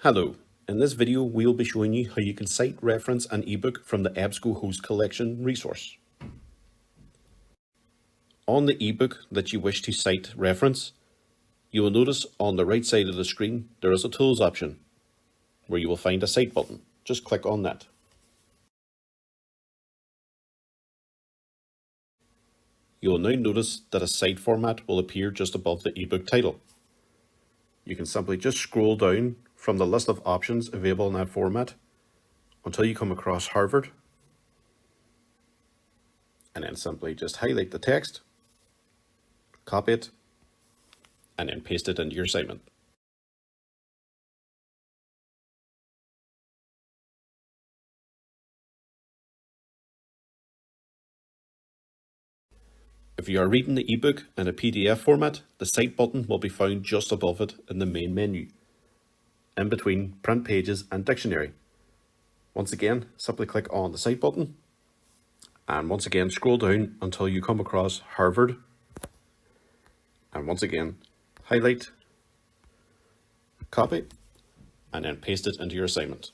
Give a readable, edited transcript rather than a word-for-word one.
Hello, in this video we will be showing you how you can cite reference an ebook from the EBSCOhost Collection resource. On the ebook that you wish to cite reference, you will notice on the right side of the screen there is a Tools option where you will find a Cite button. Just click on that. You will now notice that a cite format will appear just above the ebook title. You can simply just scroll down from the list of options available in that format until you come across Harvard, and then simply just highlight the text, copy it, and then paste it into your assignment. If you are reading the ebook in a PDF format, the Cite button will be found just above it in the main menu, in between Print Pages and Dictionary. Once again, simply click on the Cite button, and once again scroll down until you come across Harvard, and once again highlight, copy, and then paste it into your assignment.